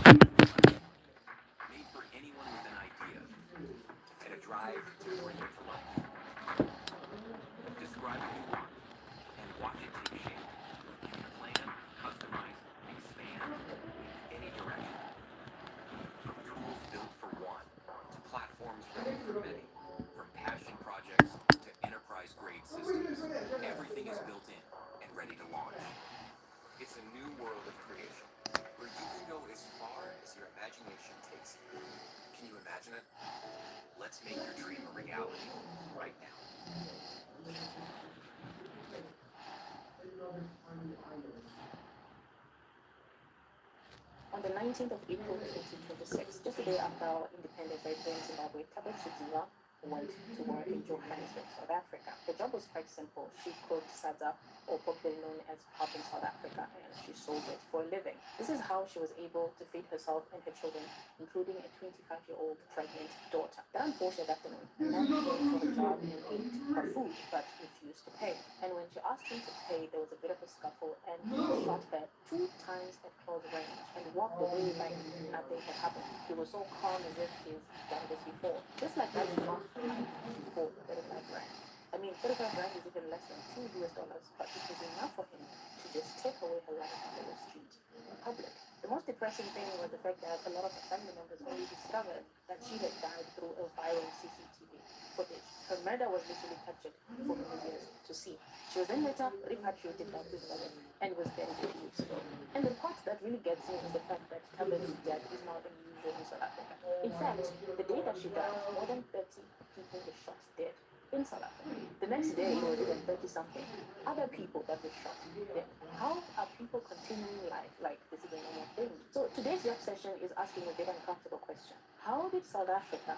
made for anyone with an idea and a drive to bring it to life. Describe what you want and watch it take shape. You can plan, customize, expand in any direction. From tools built for one to platforms ready for many, from passion projects to enterprise-grade systems, everything is built in and ready to launch. It's a new world of creation where you can go as far as your imagination takes you. Can you imagine it? Let's make your dream a reality right now. On the 19th of April 2026, just a day after our independence, I joined Zimbabwe. Tabet Chidziva went to work in Johannesburg, South Africa. The job was quite simple. She cooked sadza, or popularly known as pap in South Africa, and she sold it for a living. This is how she was able to feed herself and her children, including a 25-year-old pregnant daughter. That unfortunate afternoon, a man came to her job and ate her food, but refused to pay. And when she asked him to pay, there was a bit of a scuffle, and he shot her 2 times at close range and walked away like nothing had happened. He was so calm as if he's done this before. Just like that, she lost her life for 35 rand. I mean, 35 rand is even less than $2, but it was enough for him to just take away her life on the street in public. The most depressing thing was the fact that a lot of her family members only discovered that she had died through a viral CCTV footage. Her murder was literally captured for millions to see. She was then later repatriated back to Zimbabwe and was buried a few weeks ago. And the part that really gets me is the fact that Tabet's death is not unusual in South Africa. In fact, the day that she died, more than 30 people were shot dead in South Africa. The next day, it was even 30 something other people that were shot dead. How are people continuing life like this is a normal thing? So today's rap session is asking a very uncomfortable question. How did South Africa,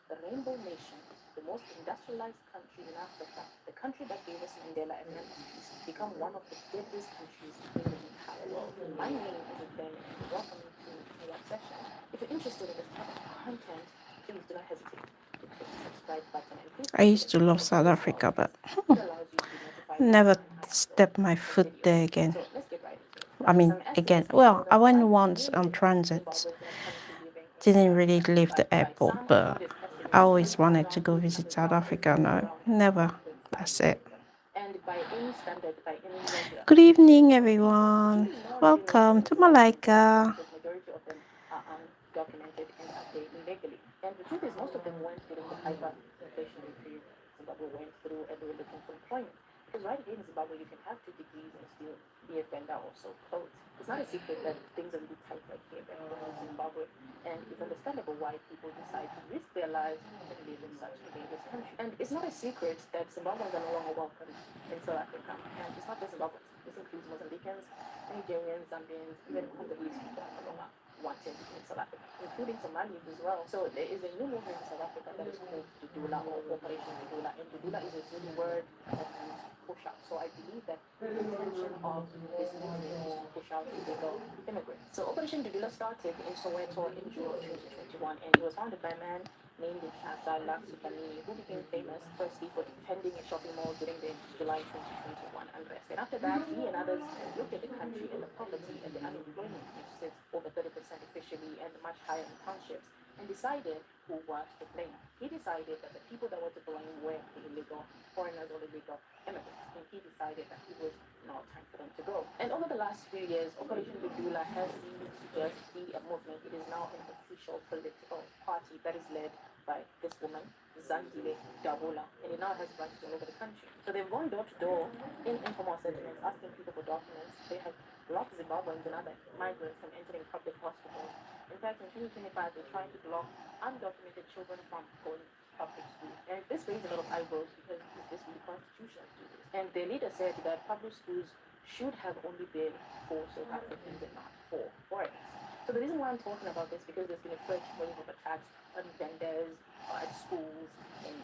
the rainbow nation, the most industrialized country in Africa, the country that gave us Mandela and Mandela's peace, become one of the deadliest countries in the entire world? My name is Ben, and welcome to my rap session. If you're interested in this type of content, please do not hesitate to click the subscribe button and please. I used to love South Africa, but never stepped my foot there again. So let's get right into it. I mean, again, well, I went once on transit. Didn't really leave the airport, but I always wanted to go visit South Africa. No, never. That's it. And by any standard, by any measure, Good evening, everyone. Welcome to Malaika. because majority of them are undocumented and are there illegally. And the truth is, most of them went during the hyperinflationary period Zimbabwe went through, and they were looking for employment. Because right here in Zimbabwe, you can have 2 degrees and still be a vendor or sew clothes. It's not a secret that things are really tight right here back home in Zimbabwe, and it's understandable why people decide to risk their lives and live in such a dangerous country. And it's not a secret that Zimbabweans are no longer welcome in South Africa. And it's not just Zimbabweans. This includes Mozambicans, Nigerians, Zambians, even Congolese people are no longer wanted in South Africa, including Somalians as well. So there is a new movement in South Africa that is called Dudula, or Operation Dudula, and Dudula is a Zulu word that means push out. So I believe that the intention of this movement is to push out illegal immigrants. So Operation Dudula started in Soweto in June of 2021, and it was founded by a man named Shasa Laksutani, who became famous firstly for defending a shopping mall during the July 2021 unrest. And after that, he and others looked at the country and the poverty and the unemployment, which sits over 30% officially and much higher in townships, and decided who was to blame. He decided that the people that were to blame were the illegal foreigners or illegal immigrants, and he decided that it was now time for them to go. And over the last few years, Operation Dudula has seemed to just be a movement. It is now an official political party that is led by this woman, Zandile Dabula, and it now has branches all over the country. So they've gone door to door in informal settlements asking people for documents. They have blocked Zimbabweans and other migrants from entering public hospitals. In fact, in 2025, they're trying to block undocumented children from going to public schools. And this raised a lot of eyebrows because is this really constitutional to do this? And their leader said that public schools should have only been for South Africans and not for foreigners. So the reason why I'm talking about this because there's been a fresh wave of attacks on vendors at schools in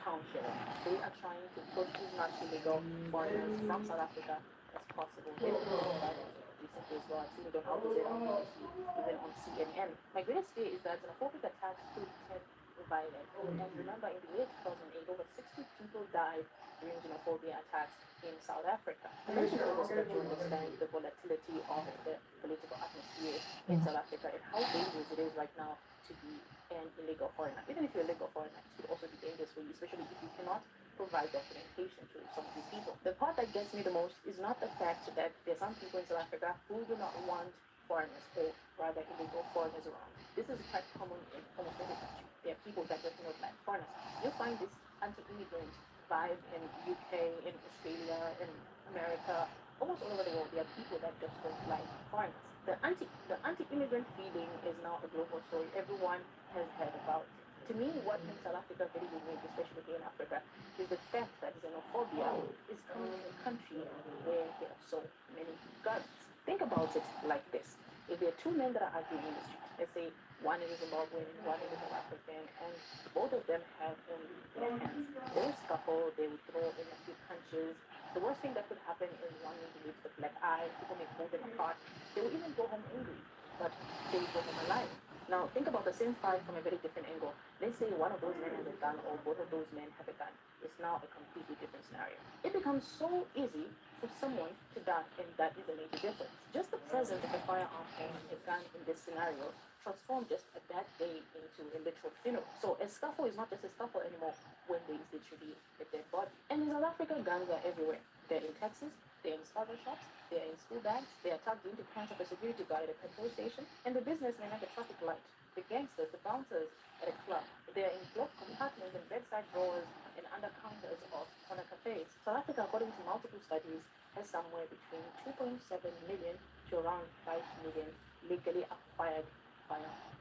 townships. They are trying to push as much illegal foreigners from South Africa as possible. They don't know about it recently as well. I've seen it on Al Jazeera, on BBC, even on CNN. My greatest fear is that xenophobic attacks could turn violent. And remember, in the year 2008, over 60 people died during xenophobia attacks in South Africa. I mentioned all this so that you understand the volatility of the political atmosphere in South Africa and how dangerous it is right now to be an illegal foreigner. Even if you're a legal foreigner, it could also be dangerous for you, especially if you cannot provide documentation to some of these people. The part that gets me the most is not the fact that there are some people in South Africa who do not want foreigners, or rather illegal foreigners around. This is quite common in almost every country. There are people that just do not like foreigners. You'll find this anti-immigrant vibe in UK, in Australia, in America, almost all over the world. There are people that just don't like foreigners. The anti-immigrant feeling is now a global story. Everyone has heard about it. To me, what makes South Africa very unique, especially here in Africa, is the fact that xenophobia is coming from a country where there are so many guns. Think about it like this. If there are two men that are arguing in the street, let's say one is a Zimbabwean and one is a South African, and both of them have only their hands, they will scuffle, they will throw in a few punches. The worst thing that could happen is one will lose the black eye, people may pull them apart, they will even go home angry, but they will go home alive. Now, think about the same fight from a very different angle. Let's say one of those men has a gun or both of those men have a gun. It's now a completely different scenario. It becomes so easy for someone to die, and that is a major difference. Just the presence of a firearm and a gun in this scenario transformed just a bad day into a literal funeral. So a scuffle is not just a scuffle anymore when there is literally a dead body. And in South Africa, guns are everywhere. They're in Texas, they're in starter shops, they're in school bags, they are tucked into pants of a security guard at a petrol station, and the businessmen at the traffic light, the gangsters, the bouncers at a club. They're in glove compartments and bedside drawers and under counters of corner cafes. South Africa, according to multiple studies, has somewhere between 2.7 million to around 5 million legally acquired firearms.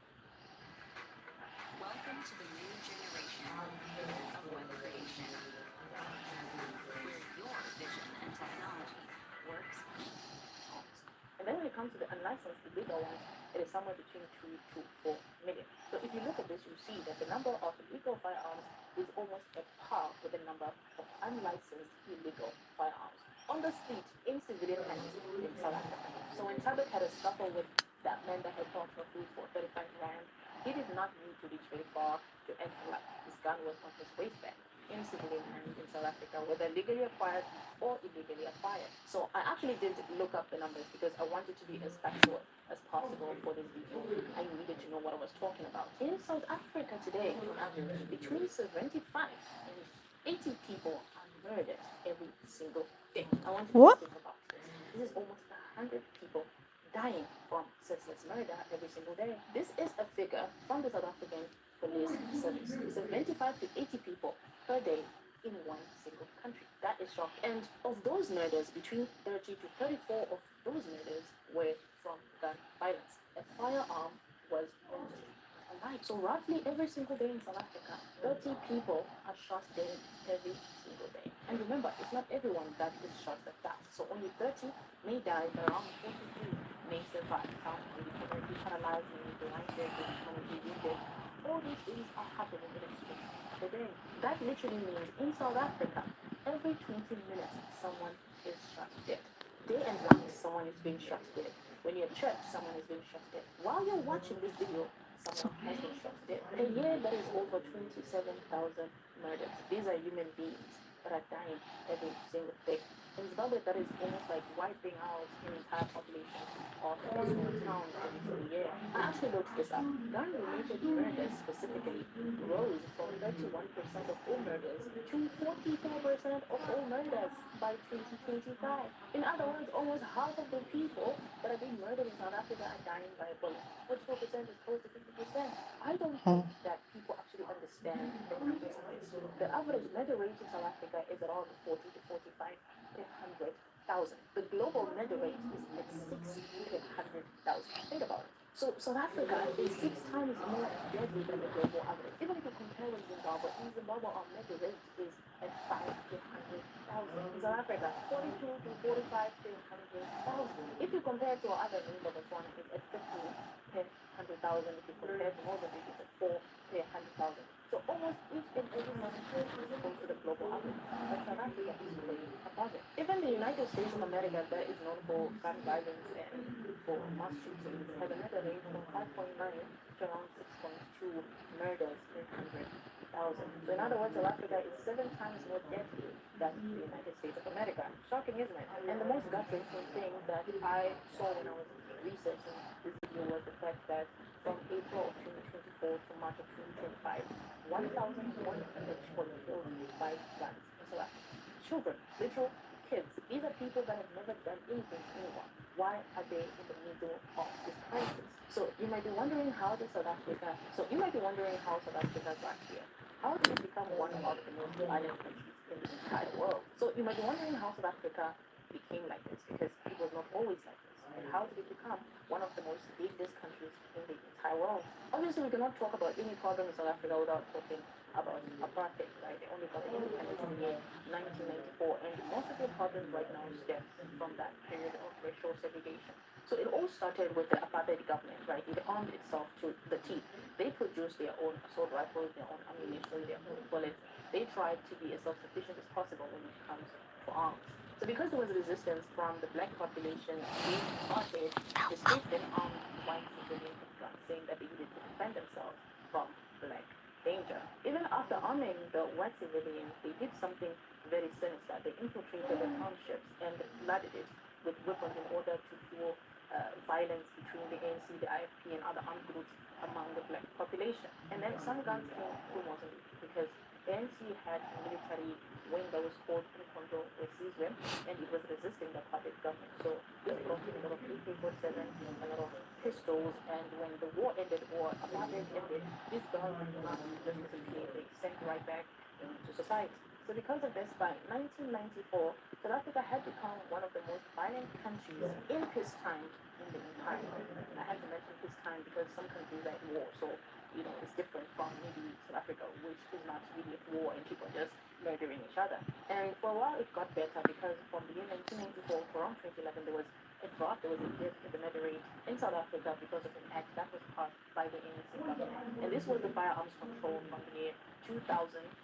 Welcome to the new generation of web creation, where your vision and technology works. And then when it comes to the unlicensed, the bigger ones, it is somewhere between 2 to 4 million. So if you look at this, you see that the number of illegal firearms is almost at par with the number of unlicensed illegal firearms on the street in civilian hands in South Africa. So when Tabet had a scuffle with that man that had bought her food for 35 rand, he did not need to reach very far to enter life. His gun was on his waistband in civilian hands in South Africa, whether legally acquired or illegally acquired. So I actually did look up the numbers because I wanted to be as factual as possible for this video. I needed to know what I was talking about. In South Africa today, on average, between 75 and 80 people are murdered every single day. I want you to What? just think about this. This is almost 100 people dying from senseless murder every single day. This is a figure from the South African Police Service. 75 to 80 people per day in one single country. That is shocking. And of those murders, between 30 to 34 of those murders were from gun violence. A firearm was on the street. Alive. So roughly every single day in South Africa, 30 people are shot dead every single day. And remember, it's not everyone that is shot like that. So only 30 may die, but around 43 may survive. Some may be permanently paralyzed, may be blinded, may be permanently wounded. All these things are happening in a street today. That literally means in South Africa, every 20 minutes, someone is shot dead. Day and night, someone is being shot dead. When you're at church, someone is being shot dead. While you're watching this video, someone has been shot dead. A year that is over 27,000 murders. These are human beings that are dying every single day. In Zimbabwe, that is almost like wiping out an entire population of a small town every single year. I actually looked this up. Gun-related murders specifically rose from 31% of all murders to 44% of all murders by 2025. In other words, almost half of the people that are being murdered in South Africa are dying by a bullet. 44% is close to 50%. I don't think that people actually understand the numbers of this. The average murder rate in South Africa is around 40 to 45 per 100,000. The global murder rate is at 6 per 100,000. Think about it. So South Africa is 6 times more deadly than the global average. Even if you compare with Zimbabwe, in Zimbabwe our murder rate is at 5 to 100,000. In South Africa, 42 to 45 to 100,000. If you compare to our other neighbor, Botswana, it's at 50 per 100,000. If you compare to Mozambique, it's at 4 per 100,000. So almost each and every country is exposed to the global average. But South Africa is way above it. Even the United States of America, that is known for gun violence and for mass shootings, has another rate from 5.9 to around 6.2 murders per 100,000. So in other words, South Africa is 7 times more deadly than the United States of America. Shocking, isn't it? And the most gut-wrenching thing that I saw when I was researching this video was the fact that from April of 2024 to March of 2025, 1,100 were killed by guns in South Africa. Children, literal kids. These are people that have never done anything to anyone. Why are they in the middle of this crisis? So you might be wondering how South Africa got here. How did it become one of the most violent countries in the entire world? So you might be wondering how South Africa became like this, because it was not always like this. And how did it become one of the most dangerous countries in the entire world? Obviously, we cannot talk about any problem in South Africa without talking about apartheid, right? They only got their independence in the year 1994, and most of the problems right now stem from that period of racial segregation. So it all started with the apartheid government, right? It armed itself to the teeth. They produced their own assault rifles, their own ammunition, their own bullets. They tried to be as self-sufficient as possible when it comes to arms. So because there was resistance from the black population against apartheid, the state then armed white civilians with guns, saying that they needed to defend themselves from black danger. Even after arming the white civilians, they did something very sinister. They infiltrated the townships and flooded it with weapons in order to fuel violence between the ANC, the IFP, and other armed groups among the black population. And then some guns came to Mozambique because ANC had a military wing that was called Inequality, and it was resisting the apartheid government. So this brought in a lot of AK-47, a lot of pistols, and when the war ended or apartheid ended, these guns did not just disappear, they sank right back into society. So because of this, by 1994, South Africa had become one of the most violent countries in peacetime in the entire world. I had to mention peacetime because some countries are at war, so it's different from maybe South Africa, which is not really at war and people just murdering each other. And for a while, it got better because from the year 1994 to around 2011, there was a drop, there was a dip in the murder rate in South Africa because of an act that was passed by the ANC government. And this was the firearms control from the year 2000.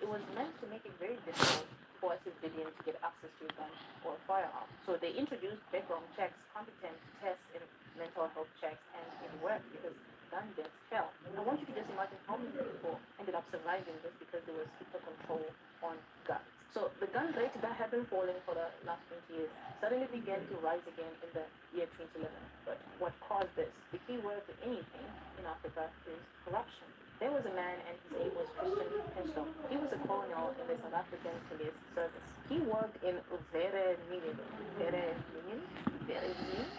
It was meant to make it very difficult for a civilian to get access to a gun or a firearm. So they introduced background checks, competence tests, and mental health checks, and it worked because gun deaths fell. I want you to just imagine how many people ended up surviving just because there was stricter control on guns. So the gun rate that had been falling for the last 20 years suddenly began to rise again in the year 2011. But what caused this? The key word to anything in Africa is corruption. There was a man and his name was Christian Henschel. He was a colonel in the South African police service. He worked in Vereeniging,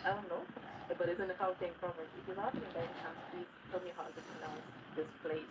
I don't know, but it's in the Gauteng province. If you're not in by any chance, please tell me how to pronounce this place.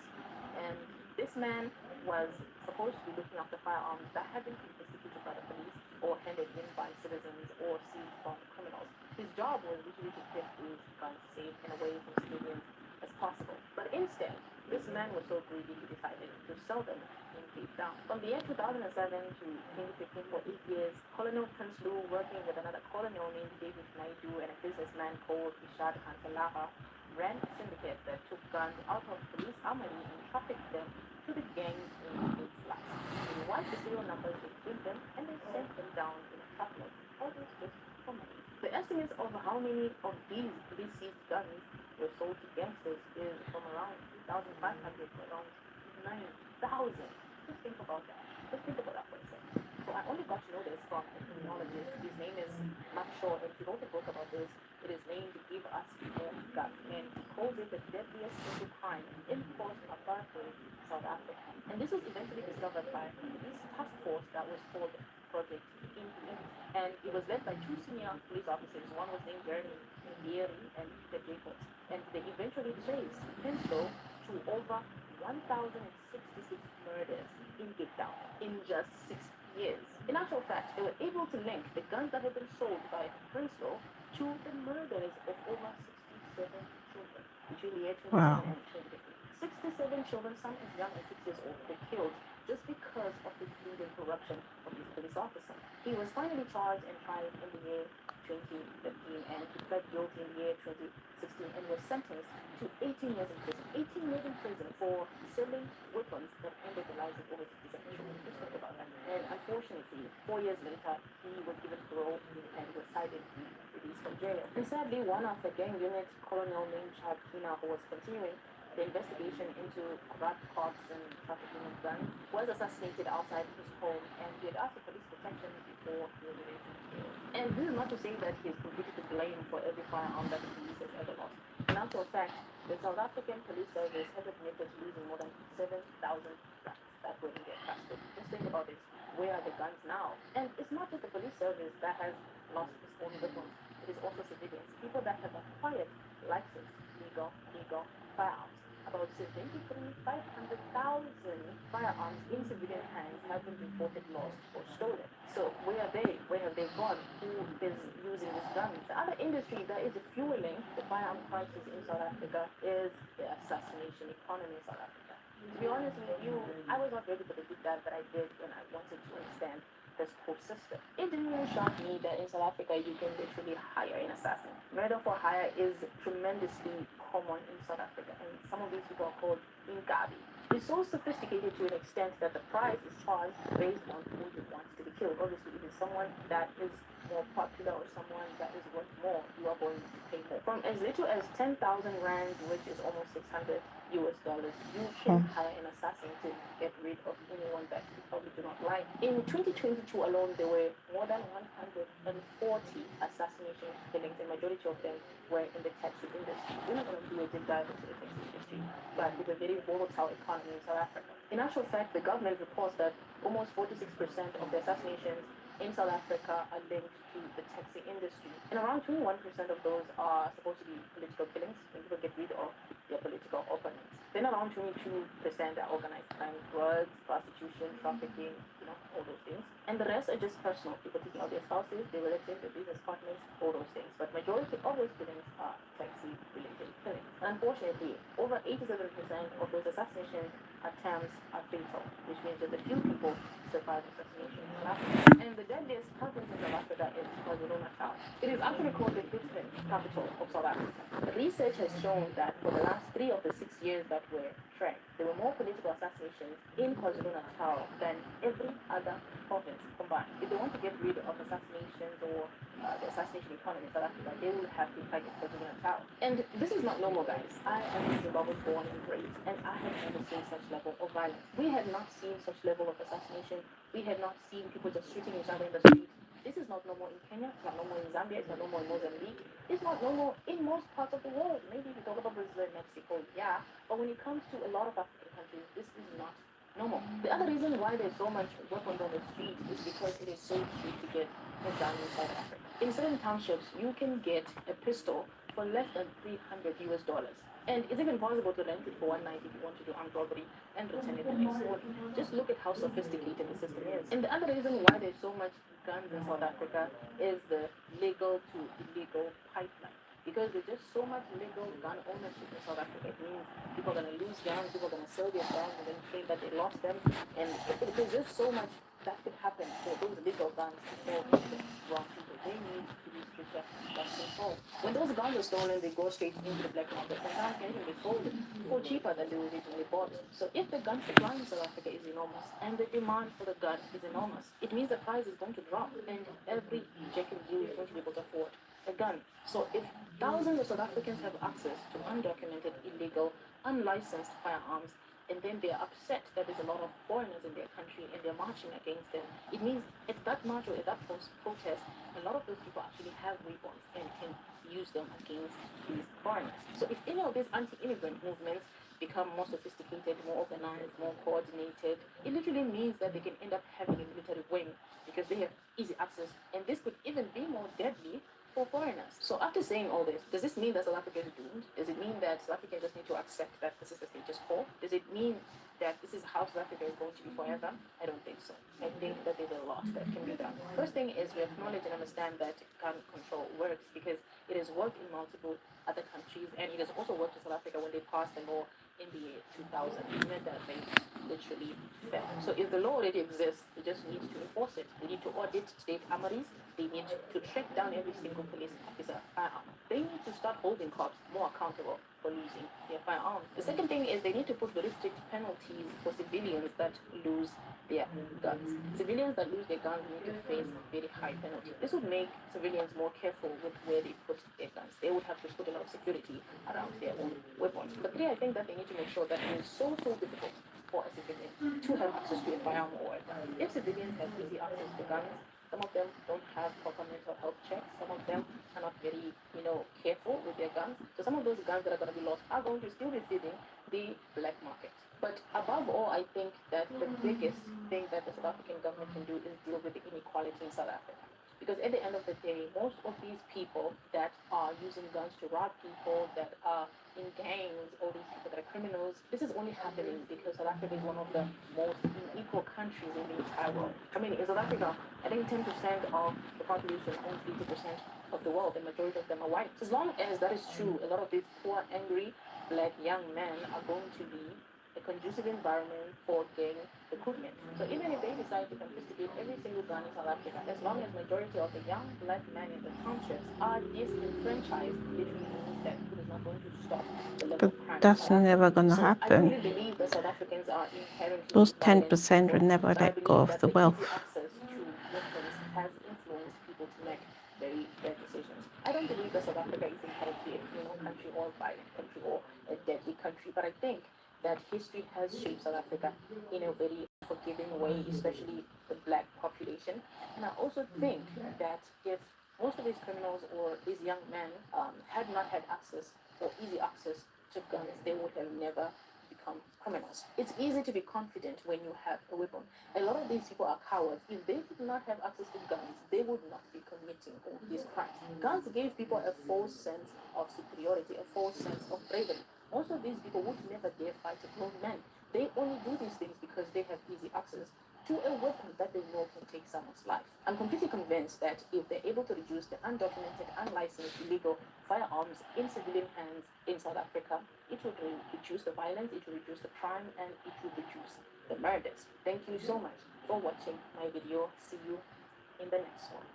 And this man was supposed to be looking after firearms that had been confiscated by the police or handed in by citizens or seized from criminals. His job was literally to keep these guns safe and away from civilians as possible. But instead, this man was so greedy he decided to sell them in Cape Town. From the year 2007 to 2015, for 8 years, Colonel Prince Lou, working with another colonel named David Naidu and a businessman called Ishad Kantalaha, ran a syndicate that took guns out of police armory and trafficked them to the gangs in big flats. They wiped the serial numbers, they killed them, and they sent them down in a truckload. All this just for money. The estimates of how many of these seized guns were sold to gangsters is from around 2,500 to around 9,000. Just think about that. Just think about that for a second. So I only got to know this from a criminologist. His name is Mark Shaw, and he wrote a book about this. It is named Give Us More Guns, and he calls it the deadliest single crime in post-apartheid South Africa. And this was eventually discovered by a police task force that was called Project Intimate, and it was led by two senior police officers. One was named Jeremy Vieri and Peter Jacobs, and they eventually traced Henslow to over 1,066 murders in Cape Town in just 6 years. In actual fact, they were able to link the guns that had been sold by Henslow to the murders of over 67 children between the year 2010 Wow. and 2015. 67 children, some as young as 6 years old, were killed just because of the greed and corruption of this police officer. He was finally charged and tried in the year 2015 and he pled guilty in the year 2016 and was sentenced to 18 years in prison. 18 years in prison for selling weapons that ended the lives of over 67 children. Just think about that. And unfortunately, 4 years later, he was given parole and was cited to be released from jail. And sadly, one of the gang unit, Colonel named Chad Kina, who was continuing the investigation into corrupt cops and trafficking of guns, was assassinated outside his home, and he had asked for police protection before he was released from jail. And this is not to say that he is completely to blame for every firearm that the police has ever lost. In actual fact, the South African Police Service has admitted to losing more than 7,000 guns that were in their custody. Just think about this. Where are the guns now? And it's not just the police service that has lost its own weapons. It is also civilians, people that have acquired licensed, legal firearms. About 500,000 firearms in civilian hands have been reported lost or stolen. So where are they? Where have they gone? Who is using these guns? The other industry that is fueling the firearm crisis in South Africa is the assassination economy in South Africa. To be honest with you, I was not ready for the deep dive that I did when I wanted to understand this whole system. It didn't really shock me that in South Africa you can literally hire an assassin. Murder for hire is tremendously common in South Africa, and some of these people are called Ingabi. It's so sophisticated to an extent that the price is charged based on who you want to be killed. Obviously, if it's someone that is more popular or someone that is worth more, you are going to pay more. From as little as 10,000 rand, which is almost $600, you can hire an assassin to get rid of anyone that you probably do not like. In 2022 alone, there were more than 140 assassination killings, and majority of them were in the taxi industry. We're not going to do a deep dive into the taxi industry, but it's a very volatile economy in South Africa. In actual fact, the government reports that almost 46% of the assassinations in South Africa are linked to the taxi industry, and around 21% of those are supposed to be political killings when people get rid of their political opponents. Then around 22% are organized crime, drugs, prostitution, trafficking, all those things. And the rest are just personal, people taking out their spouses, their relatives, their business partners, all those things. But majority of those killings are taxi-related killings. Unfortunately, over 87% of those assassination attempts are fatal, which means that a few people survive assassination in South Africa. And the deadliest province in South Africa is KwaZulu-Natal. It is actually called the fifth capital of South Africa. The research has shown that for the last 3 of the 6 years that were tracked, there were more political assassinations in KwaZulu-Natal than every other province combined. If they want to get rid of assassinations or the assassination economy in South Africa, they will have to target KwaZulu-Natal. And this is not normal, guys. I am in Zimbabwe born and raised, and I have never seen such level of violence. We have not seen such level of assassination. We have not seen people just shooting each other in the street. This is not normal in Kenya, it's not normal in Zambia, it's not normal in Mozambique, it's not normal in most parts of the world. Maybe we talk about Brazil and Mexico, yeah, but when it comes to a lot of African countries, this is not normal. The other reason why there's so much weapons on the street is because it is so cheap to get a gun in South Africa. In certain townships, you can get a pistol for less than $300. And it's even possible to rent it for one night if you want to do armed robbery and return it the next morning. Just look at how sophisticated the system is. And the other reason why there's so much guns in South Africa is the legal to illegal pipeline. Because there's just so much legal gun ownership in South Africa. It means people are going to lose guns, people are going to sell their guns and then claim that they lost them. And there's just so much that could happen for those legal guns to fall into wrong people. They need to be stricter gun control. When those guns are stolen, they go straight into the black market. Sometimes can even be sold for cheaper than they originally bought. So if the gun supply in South Africa is enormous and the demand for the gun is enormous, it means the price is going to drop and every Jack and Jill is going to be able to afford a gun. So if thousands of South Africans have access to undocumented, illegal, unlicensed firearms, and then they're upset that there's a lot of foreigners in their country and they're marching against them, it means at that march or at that protest, a lot of those people actually have weapons and can use them against these foreigners. So if any of these anti-immigrant movements become more sophisticated, more organized, more coordinated, it literally means that they can end up having a military wing because they have easy access, and this could even be more deadly for foreigners. So after saying all this, does this mean that South Africa is doomed? Does it mean that South Africans just need to accept that this is the status quo? Does it mean that this is how South Africa is going to be forever? I don't think so. I think that there's a lot that can be done. First thing is we acknowledge and understand that gun control works because It has worked in multiple other countries, and it has also worked in South Africa when they passed the law in the year 2000. It meant that they literally fell. So if the law already exists, they just need to enforce it. They need to audit state armories. They need to track down every single police officer firearm. They need to start holding cops more accountable for losing their firearms. The second thing is they need to put very strict penalties for civilians that lose their guns. Civilians that lose their guns need to face very high penalties. This would make civilians more careful with where they put their guns. They would have to put a lot of security around their own weapons. But three, I think that they need to make sure that it is so difficult for a civilian to have access to a firearm or a gun. If civilians have easy access to guns, some of them don't have proper mental health checks. Some of them are not very, careful with their guns. So some of those guns that are going to be lost are going to still be feeding the black market. But above all, I think that the biggest thing that the South African government can do is deal with the inequality in South Africa. Because at the end of the day, most of these people that are using guns to rob people, that are in gangs, all these people that are criminals, this is only happening because South Africa is one of the most unequal countries in the entire world. I mean, in South Africa, I think 10% of the population owns 80% of the world, and majority of them are white. So as long as that is true, a lot of these poor, angry, black young men are going to be a conducive environment for gang recruitment. So even if they decide to confiscate every single gun in South Africa, as long as majority of the young black men in the townships are disenfranchised, literally means that it is not going to stop the level But of crime in that's South never Africa. gonna So I don't really happen. believe that South Africans are inherently Those violent 10% people, will never but I let go believe of that the the easy wealth. access to weapons has influenced people to make very bad decisions. I don't believe that South Africa is inherently a criminal country or a violent country or a deadly country, but I think that history has shaped South Africa in a very forgiving way, especially the black population. And I also think that if most of these criminals or these young men had not had access or easy access to guns, they would have never become criminals. It's easy to be confident when you have a weapon. A lot of these people are cowards. If they did not have access to guns, they would not be committing all these crimes. Guns gave people a false sense of superiority, a false sense of bravery. Most of these people would never dare fight a grown man. They only do these things because they have easy access to a weapon that they know can take someone's life. I'm completely convinced that if they're able to reduce the undocumented, unlicensed, illegal firearms in civilian hands in South Africa, it would reduce the violence, it will reduce the crime, and it will reduce the murders. Thank you so much for watching my video. See you in the next one.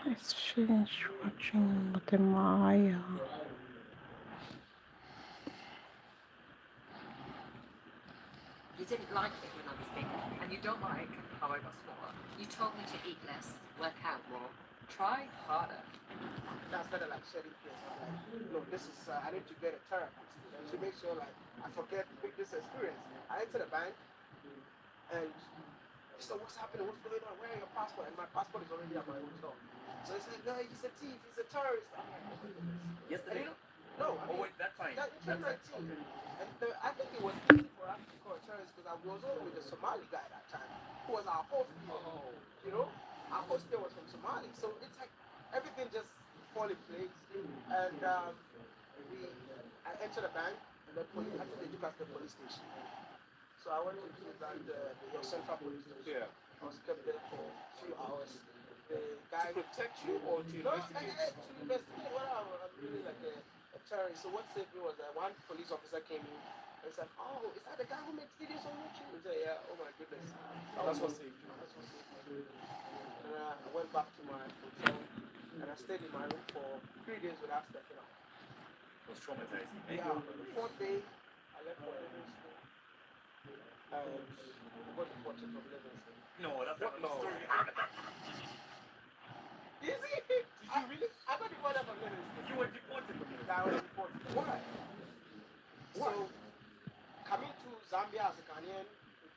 Let's finish watching the Maya. You didn't like it when I was bigger, and you don't like how I got smaller. You told me to eat less, work out more, try harder. That's kind of like shedding tears. I'm like, no, this is, I need to get a therapist to make sure like I forget this experience. I enter the bank and he said, what's happening? What's going on? Where are your passport? And my passport is already at my hotel. So he said, no, he's a thief. He's a terrorist. I'm like, oh my goodness. Yesterday? No, I Oh, mean, wait, that time. that, That's it. 2019. Okay. And I think it was easy for us to call a terrorist because I was on with a Somali guy that time who was our host here. Oh. You know, our host there was from Somali. So it's like everything just fall in place. And I entered the bank and the police, I think they took us to the police station. So I went to your central police station. Yeah. I was kept there for a few hours. The guy To protect you or to no, investigate? to investigate whether I'm really like a terrorist. So what saved me was that one police officer came in and said, "Oh, is that the guy who makes videos on YouTube?" I said, "Yeah." Oh my goodness. That's what saved you. That's what saved me. And I went back to my hotel and I stayed in my room for 3 days without stepping out. was traumatizing. And Yeah, the fourth day, I left for Livingston and we got deported from Livingston. no, that's What? not No. story. Is it? Did you really? I got deported from Livingston. You were deported from I was deported. Why? So, coming to Zambia as a Ghanaian,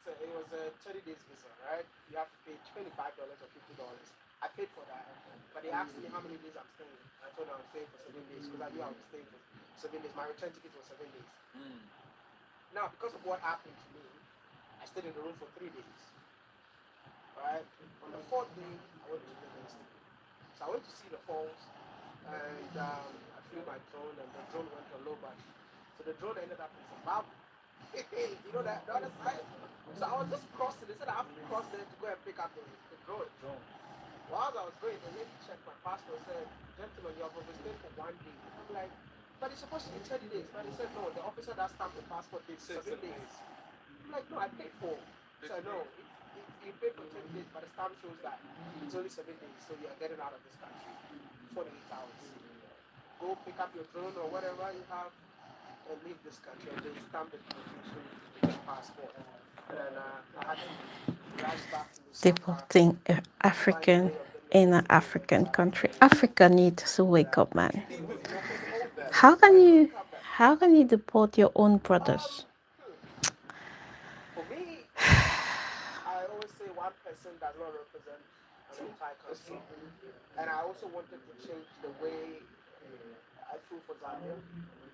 it was a 30 days visa, right? You have to pay $25 or $50. I paid for that, but they asked me how many days I'm staying. I told them I'm staying for 7 days because I knew I was staying for 7 days. My return ticket was 7 days. Now, because of what happened to me, I stayed in the room for 3 days. Right? On the fourth day, I went to Livingston. So I went to see the falls, and I flew my drone, and the drone went on low battery. So the drone ended up in Zimbabwe. You know that the other side. So I was just crossing. They said I have to cross there to go and pick up the drone. While I was going, the lady checked my passport. Said, "Gentlemen, you have overstayed for 1 day." I'm like, "But it's supposed to be 30 days." But they said, "No, the officer that stamped the passport did 7 days." I'm like, "No, I paid for." He said, "No, you paid for 30 days, but the stamp shows that it's only 7 days, so you are getting out of this country 48 hours. Go pick up your drone or whatever you have and leave this country." And they stamped the deportation with your passport. And then I had to rush back to Lusaka, Deporting an African in an African country. Africa needs to wake up, man. How can you deport your own brothers? For me, I always say one person does not represent an entire country. And I also wanted to change the way I feel for Zambia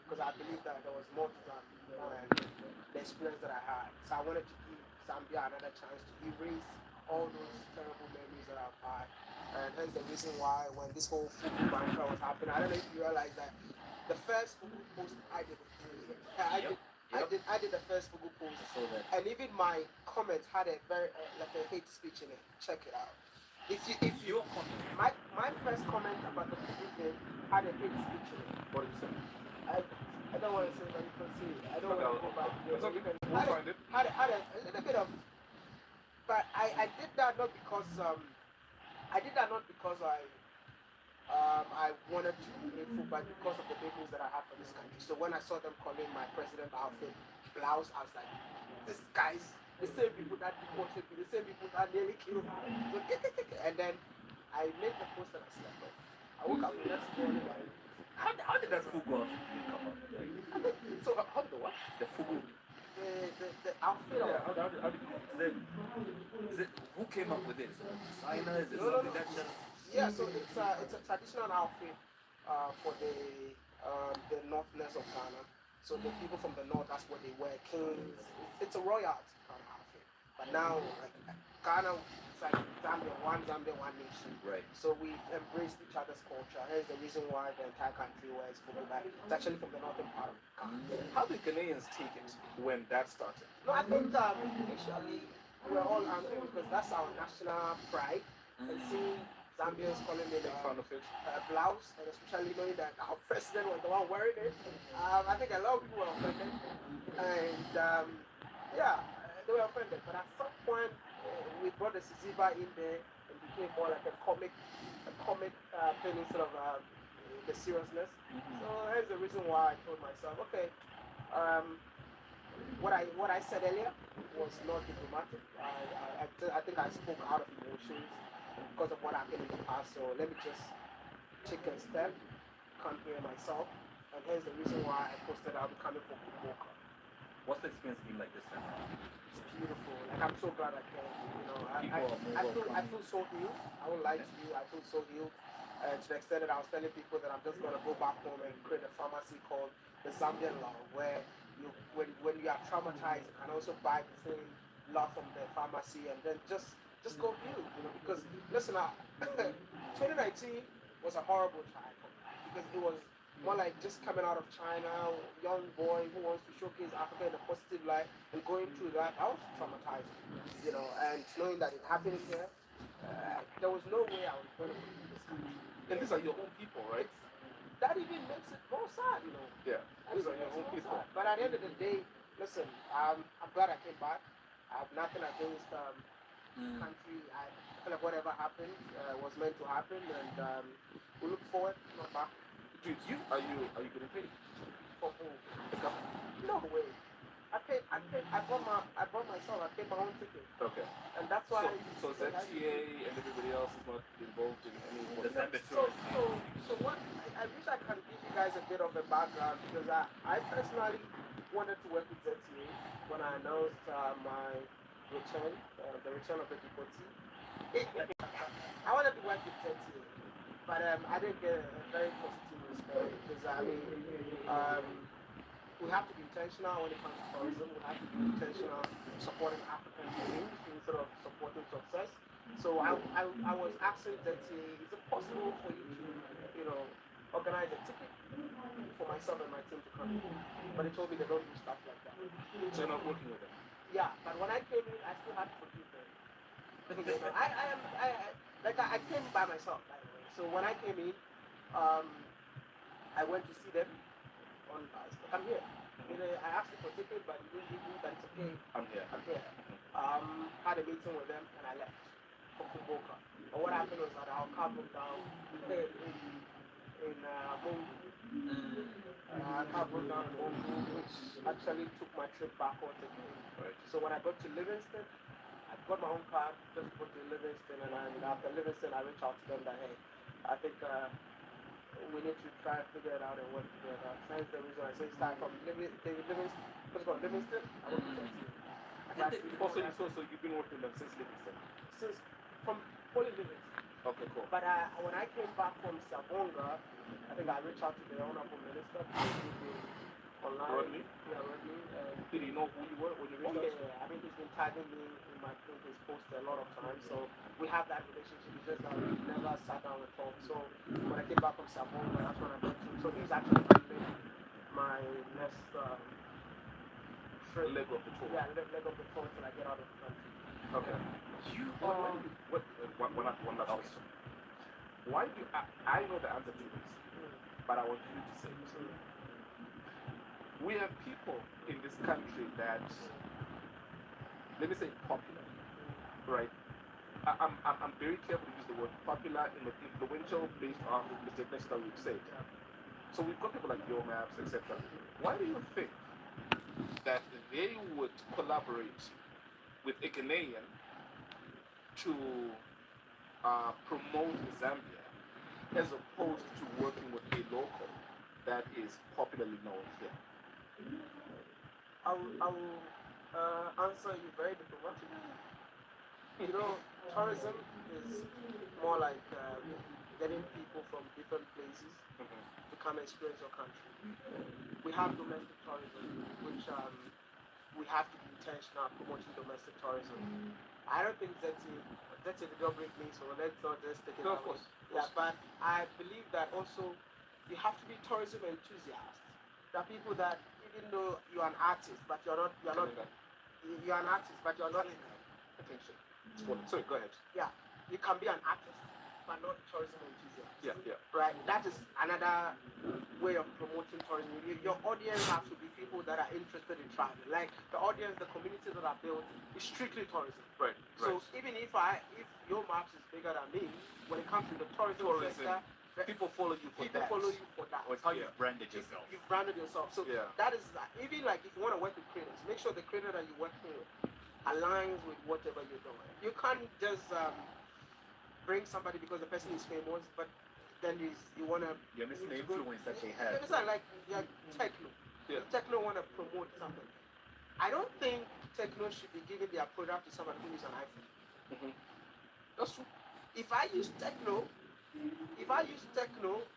because I believe that there was more to Zambia than the experience that I had. So I wanted to give Zambia another chance to erase all those terrible memories that I've had. And hence the reason why when this whole Fugu banter was happening, I don't know if you realize that the first Fugu post I did was crazy. I did the first Fugu post, and even my comment had a very like a hate speech in it. Check it out. If Your comment. my first comment about the Fugu thing had a hate speech in it. What did you say? I don't want to say, but you can see. I don't want to go back there. It's okay. You can- We'll find it. Had a little bit of, but I did that not because I did that not because I wanted to be hateful, but because of the memories that I have for this country. So when I saw them calling my president outfit blouse, I was like, this guy's the same people that deported me, the same people that nearly killed me. So, and then I made the post and I slept off. I woke up the next morning and How did that Fugu outfit come up? So how did the what? The Fugu. the outfit of How did is it who came up with it? Is it a designer? Is it No, no, something no. that just Yeah, so it's a traditional outfit for the northness of Ghana. So the people from the north, that's what they wear. Kings, it's a royalty kind of outfit. But now, like Ghana, it's like Zambia, one nation. right? So we embraced each other's culture. Here's the reason why the entire country wears Fugu bag. It's actually from the northern part of Ghana. How did Ghanaians take it when that started? No, I think initially we were all angry because that's our national pride. And seeing Zambians calling it a blouse, and especially knowing that our president was the one wearing it, I think a lot of people were offended. And yeah, they were offended. But at some point, we brought the Siziba in there and became more like a comic thing instead of the seriousness. So here's the reason why I told myself, okay, what I said earlier was not diplomatic. I think I spoke out of emotions because of what happened in the past. So let me just take a step, compare myself, and here's the reason why I posted I'll be coming for Kumoka. What's the experience been like this time? It's beautiful. Like I'm so glad I came. You know, I feel so healed. I won't lie to you. I feel so healed. To the extent that I was telling people that I'm just gonna go back home and create a pharmacy called the Zambian Law, where when you are traumatized, you can also buy the same law from the pharmacy and then just go heal. You know, because listen, 2019 was a horrible time for me because it was more like just coming out of China, young boy who wants to showcase Africa in a positive light and going through that. I was traumatized, you know, and knowing that it happened here, there was no way I was going to leave this country. And these are your own people, right? That even makes it more sad, you know. Yeah. These are your own people. But at the end of the day, listen, I'm glad I came back. I have nothing against country. I feel like whatever happened was meant to happen, and we look forward to come back. Are you getting paid? For who? The government. No way. I bought myself. I paid my own ticket, Okay. and that's why. So ZTA and everybody else is not involved in any The Zambia So, tourist so, so what? I wish I can give you guys a bit of a background because I personally wanted to work with ZTA when I announced my return, the return of the deportee. I wanted to work with ZTA, but I didn't get a very positive response because we have to be intentional when it comes to tourism. We have to be intentional supporting African dreams instead of supporting success. So I was asking ZTA, is it possible for you to, organize a ticket for myself and my team to come in? But they told me they don't do stuff like that. So you're not working with them. Yeah, but when I came in, I still had to forgive them. I came by myself, by the way. So when I came in, I went to see them. I'm here. I asked you for a ticket, but you didn't give me, but it's okay. I'm here. Had a meeting with them and I left for Kumboka. And what happened was that our car broke down in Mungu. Our car broke down in Mungu, which actually took my trip backwards again. Right. So when I got to Livingston, I got my own car, just put to Livingston, and after Livingston, I reached out to them that, hey, I think we need to try and figure it out and work together. That's the reason I say start from Livingston. What's it called? Livingston? I work with them. So you've been working with them since Livingston? Since from only Livingston. Okay, cool. But when I came back from Sabonga, I think I reached out to the honorable minister online. Rodney? Yeah, Rodney. Did he know who you were when you reached out? Yeah. I mean, he's been tagging me in his posts a lot of times, so we have that relationship. It's just that we never sat down and talked. So when I came back from Sabonga, that's when I met him. So he's actually planning my next trip. Leg of the tour. Yeah, leg of the tour till I get out of the country. Okay. One last question. Why do you, I know the answer to this, but I want you to say it. We have people in this country that, let me say popular, right? I'm very careful to use the word popular in the influential based on the definition that we've said. So we've got people like Yo Maps, etc. Why do you think that they would collaborate with a Ghanaian to promote Zambia as opposed to working with a local that is popularly known here? I will answer you very diplomatically. Tourism is more like getting people from different places to come experience your country. We have domestic tourism, which we have to be intentional promoting domestic tourism. I don't think that's a deal break me, so let's not just take it No, that of course. way. Yeah, but I believe that also you have to be tourism enthusiasts. There are people that even though you're an artist, but you're an artist, but you're not. Attention. Sorry, go ahead. Yeah, you can be an artist, but not tourism enthusiast. Yeah. Right. That is another way of promoting tourism. Your audience has to be people that are interested in traveling. Like the audience, the communities that are built is strictly tourism. Right. So even if your maps is bigger than me, when it comes to the tourism sector, people follow you for people that. follow you for that. Or it's how you've branded yourself. You've branded yourself. So Yeah. that is even like if you want to work with creators, make sure the creator that you're working with aligns with whatever you're doing. You can't just bring somebody because the person is famous, but then you want to. You're missing the influence that they have. It's not like techno. Yeah. Techno want to promote something. I don't think techno should be giving their product to somebody who is an iPhone. That's true. If I use techno,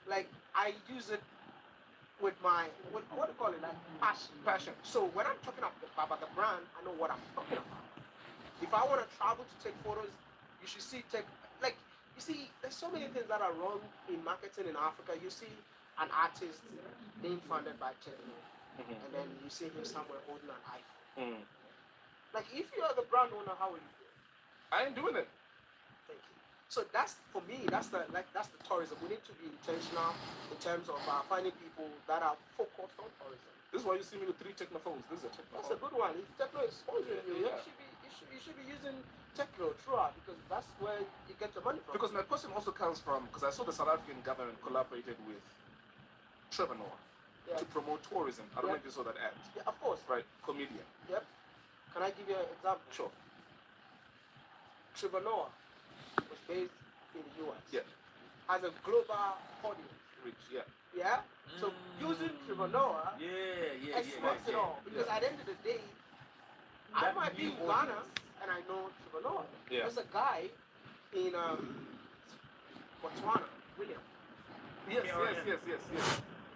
like I use it with my what do you call it, like passion. So when I'm talking about the brand, I know what I'm talking about. If I want to travel to take photos, you should see you see, there's so many things that are wrong in marketing in Africa. You see an artist being funded by techno, and then you see him somewhere holding an iPhone. Like if you are the brand owner, how will you feel? I ain't doing it. Thank you. So that's for me. That's the tourism. We need to be intentional in terms of finding people that are focused on tourism. This is why you see me with 3 techno phones. This is a techno That's phone. a good one. If techno is sponsoring you, Yeah. you should be using techno throughout because that's where you get your money from. Because my question also comes from, because I saw the South African government collaborated with Trevor Noah Yeah. to promote tourism. I don't know if you saw that ad. Yeah, of course. Right, comedian. Yep. Can I give you an example? Sure. Trevor Noah was based in the US. Yeah. Has a global audience. Rich. Yeah. Yeah? So using Trevor Noah explains it all. Because at the end of the day, I might be in Ghana and I know Trevor Noah. Yeah. There's a guy in Botswana, William. Yes.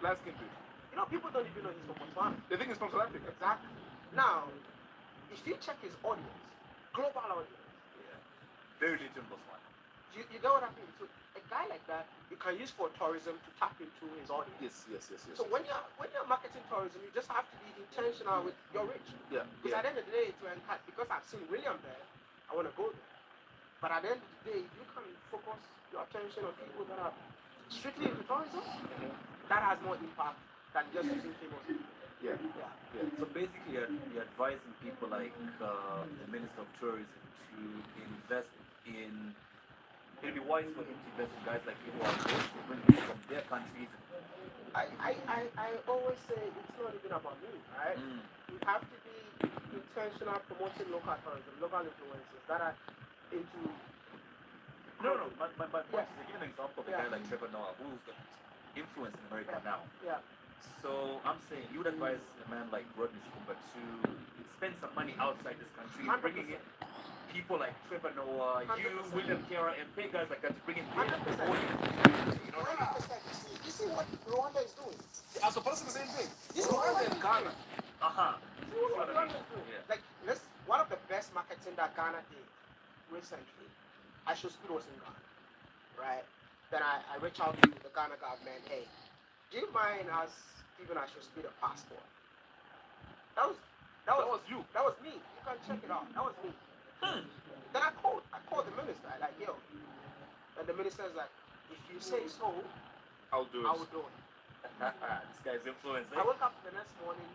Light skin dude. You know, people don't even know he's from Botswana. They think he's from South Africa. Exactly. Now, if you check his audience, global audience, Very little Botswana. you get what I mean? So a guy like that, you can use for tourism to tap into his audience. Yes. So when you're marketing tourism, you just have to be intentional with your reach. Yeah. Because at the end of the day, because I've seen William there, I want to go there. But at the end of the day, if you can focus your attention on people that are strictly into tourism, that has more impact than just using famous people. Yeah. So basically, you're advising people like the Minister of Tourism to invest in. It'd be wise for him to invest in guys like you who are rich, to bring people from their countries. I always say it's not even about me, right? You have to be intentional promoting local tourism, local influencers that are into. No. My point is to give an example of a guy like Trevor Noah, who's got influence in America now. Yeah. So I'm saying you would advise a man like Rodney Skumba to spend some money outside this country, 100%. bringing in people like Trevor Noah, you, 100%. William Kera, and pay guys like that to bring in 100%. You know what I mean? You see what Rwanda is doing? I was supposed to say the same thing. This is Rwanda what and Ghana. See what Rwanda is doing? Yeah. Like, one of the best marketing that Ghana did recently, Speed was in Ghana, right? Then I reached out to the Ghana government, hey, do you mind us giving Speed a passport? That was you. That was me. You can check it out. That was me. Then I called the minister. Like, yo. And the minister is like, if you say so, I'll do it. I will do it. This guy's influence. I woke up the next morning.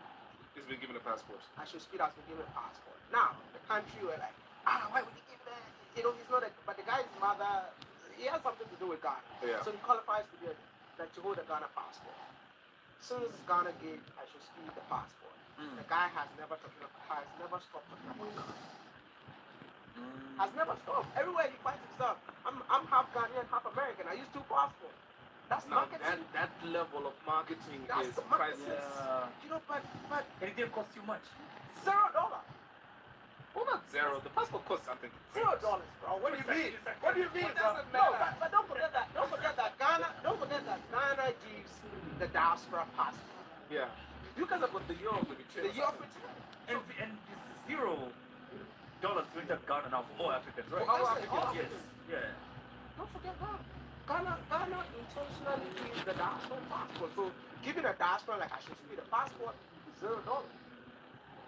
He's been given a passport. Speed has been given a passport. Now, the country were like, why would he give that? You know, he's not a, but the guy's mother, he has something to do with Ghana. Yeah. So he qualifies to be to hold a Ghana passport. As soon as Ghana gave Speed the passport, the guy has never stopped talking about Ghana. Has never stopped. Everywhere he finds himself, I'm half Ghanaian, half American. I use two passports. That's Now marketing. that level of marketing That's is marketing. priceless. You know, but And it didn't cost you much. $0. Well, not zero. The passport costs something. $0, bro. What do you mean? What do you mean? It doesn't No, matter. but don't forget that. Don't forget that Ghana gives the diaspora passport. Yeah. You guys have got the euro to be The Europe, And it's $0 to enter Ghana now for all Africans, right? For all Yes. Africans. Yeah. don't forget that. Ghana intentionally gives the diaspora passport. So giving a diaspora like Speed a passport is $0.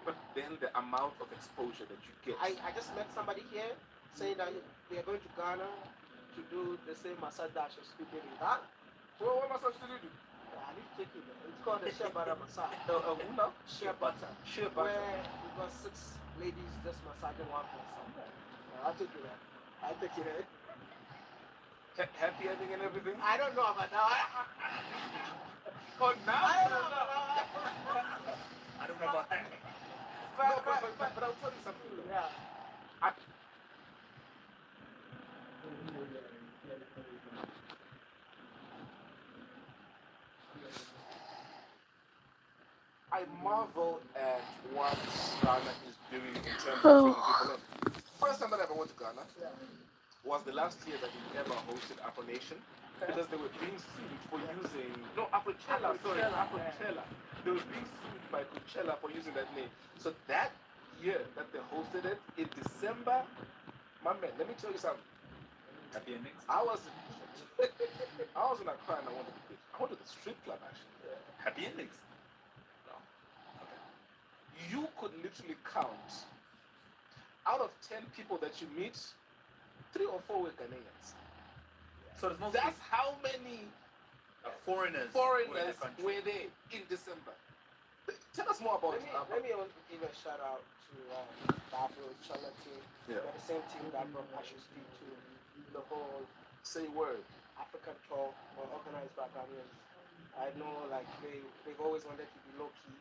But then the amount of exposure that you get. I just met somebody here saying that they are going to Ghana to do the same massage that Speed did in Ghana. Well, what massage did you do? I need to take it. It's called the shea butter massage. Shea butter. Shea butter. Where we got 6 ladies just massaging one person. I'll take it. I'll take it. Happy ending and everything? I don't know about that. Oh, now? I don't know. I don't know about that. But I'll tell you something. Yeah. I marvel at what Ghana is doing in terms of bringing people in. First time that I ever went to Ghana was the last year that we ever hosted Afro Nation because they were being sued for using Afrochella. They were being sued by Coachella for using that name. So that year that they hosted it in December, my man, let me tell you something. Happy endings. I was in Accra and I went to the strip club actually. Happy endings. You could literally count out of 10 people that you meet, 3 or 4 were Ghanaians. So there's mostly That's how many foreigners were there in December. Tell us more about Let me give a shout out to the Afrochella team. Yeah. They're the same team that brought Speed to the whole Say word. African tour organized by Ghanaians. I know like they've always wanted to be low key,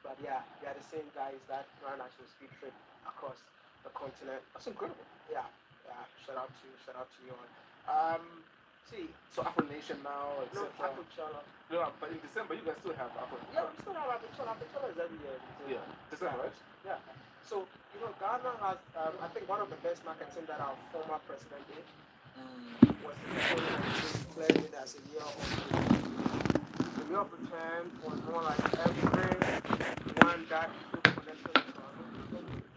but yeah, they are the same guys that ran actual speed trip across the continent. That's incredible. Yeah, yeah. Shout out to you all. See, So Afro Nation now, no, etc. Apple Chola. No, but in December you guys still have Afro. Yeah, we still have Apple Chola. Apple Chola is every year. Yeah, December, right? Yeah. So Ghana has, I think one of the best marketing that our former president did was in 2019 declaring it as a year of return. The year of return was more like everyone that feel connected to Ghana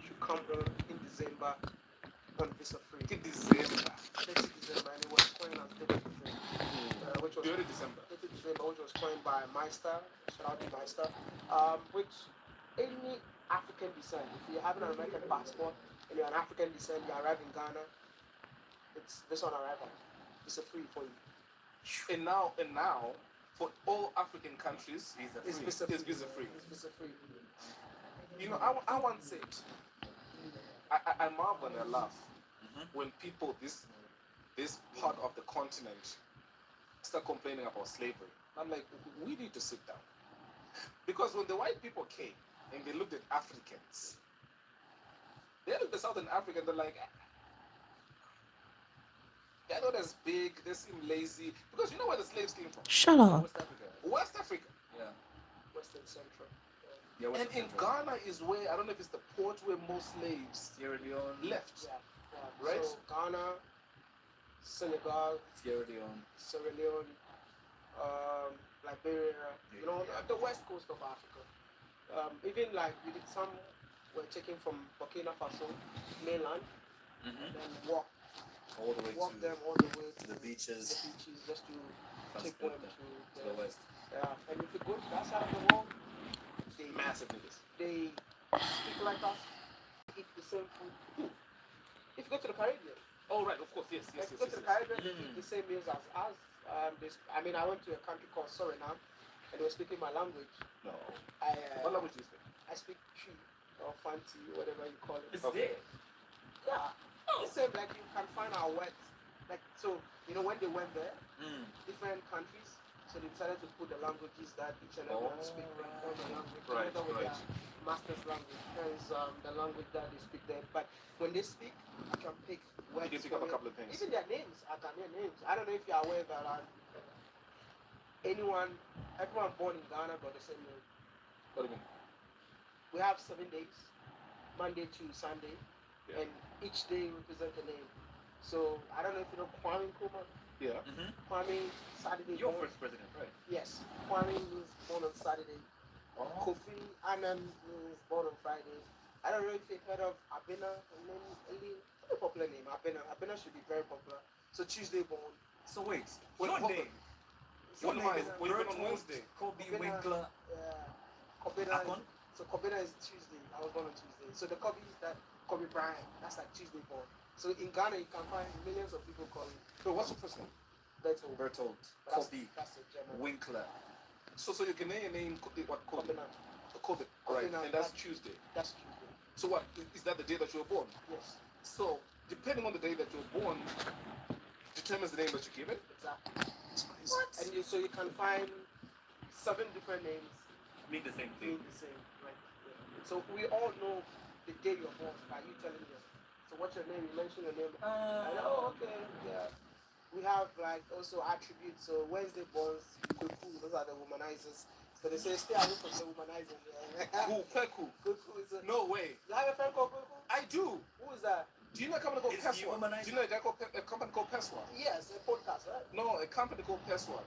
should come home in December on visa free. In December. 30 December, and it was coined as 30 December, which was Early December. 30 December, which was coined by Meister. Shout out to Meister. Which any African descent, if you have an American passport and you're an African descent, you arrive in Ghana, it's this on arrival. It's a free for you. And now, for all African countries, It's visa free. It's visa free. It's visa free. You know, I once said, I marvel and I laugh when people this part of the continent start complaining about slavery. I'm like, we need to sit down. Because when the white people came and they looked at Africans, they looked at Southern Africa and they're like, they're not as big, they seem lazy. Because you know where the slaves came from? Shut up. West Africa. West Africa. Yeah. Western Central. Yeah, West And in Central. Ghana is where, I don't know if it's the port where most slaves Sierra Leone. left. Yeah. Right? So Ghana, Senegal, Sierra Leone. Sierra Leone, Liberia, the west coast of Africa. Even like we did some were taken from Burkina Faso mainland and then walk All the way them all the way to the beaches. just to take Transport them them to to the west. yeah. And if you go to that side of the world, they Massive niggas. they speak like us, eat the same food. If you go to the Caribbean, Oh, right, of course, yes. if you go to the Caribbean, they eat the same meals as us. I mean, I went to a country called Suriname, and they were speaking my language. No. What What language do you speak? I speak Cree or Fanti, whatever you call it. It's Okay. there. Yeah. The same like you can find our words. Like so, when they went there, different countries, so they decided to put the languages that each and everyone speak on the language Right, together with right. their master's language. Hence the language that they speak there. But when they speak, you can pick words. You can pick up a from it. couple of things. Even their names are Ghanaian names. I don't know if you're aware that everyone born in Ghana got the same name. What do you mean? We have 7 days, Monday to Sunday, Yeah. and each day represents a name. So I don't know if you know Kwame Nkrumah. Yeah. Kwame Saturday. Your born. first president, right? Yes, Kwame was born on Saturday. Oh. Kofi Annan was born on Friday. I don't know if you've heard of Abena, a popular name. Abena should be very popular. So Tuesday born. So wait, What- your what- name. What Your am I? name is Were you born on Bertolt Wednesday? Kobe Kobena. Winkler Kobena. Akon. So Kobena is Tuesday. I was born on Tuesday. So the Kobe Bryant, that's like Tuesday born. So in Ghana, you can find millions of people calling So what's your first name? Bertolt. Bertolt That's Kobe a German. Winkler. So you can name your name, what, Kobe? Kobena. Kobe. Right, Kobena, and that's that- Tuesday. That's Tuesday. So what, is that the day that you were born? Yes, So, depending on the day that you were born, determines the name that you give it? exactly. What? And so you can find 7 different names Mean the same doing thing. the same. Right? So we all know the day you're born by you telling us. So what's your name? You mention your name. I know, okay, yeah. We have like also attributes. So Wednesday borns, Kuku, those are the womanizers. So they say stay away from the womanizers. Yeah. Cool, Kweku. Kuku is a. No way. You have a friend called Kuku? I do. Who is that? Do you know a company called Is he Peswa? womanizer? Do you know a guy called a company called Peswa? Yes, a podcast, right? No, a company called Peswa.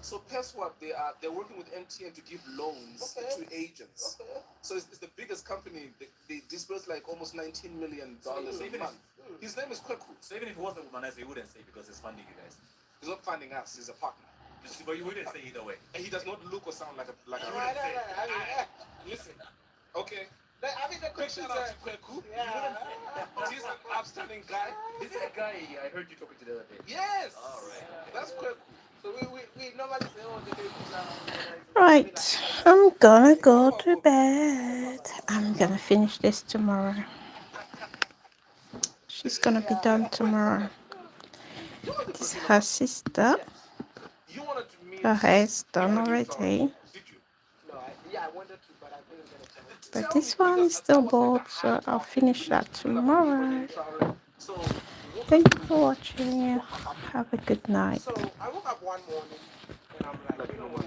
So Peswa, they're working with MTN to give loans Okay. to agents. Okay. So it's the biggest company. They disburse like almost $19 million So a even if- month. His name is Kweku. So even if it wasn't womanizer, you wouldn't say because it's funding you guys. He's not funding us. He's a partner. But you wouldn't say either way. And he does not look or sound like a. I mean, Listen, okay. I mean, the Quick question shout out is, to Kweku. yeah. He's an upstanding guy. Is it a guy I heard you talking to the other day? Yes. All right. That's Kweku. So we normally say, oh, the babies are. Right, I'm gonna go to bed. I'm gonna finish this tomorrow. She's gonna be done tomorrow. You know the This is person her about- sister. You wanted me Okay, it's done When you saw already. it, did you? No, yeah, I wanted to, but I didn't get a chance. But Tell this me, one is because still that was like bored, a so hard I'll topic. finish that Because I've seen people tomorrow. traveling. So, walk us Thank you through for watching. what happened. Have a good night. So I woke up one morning and I'm like, Like, you know what?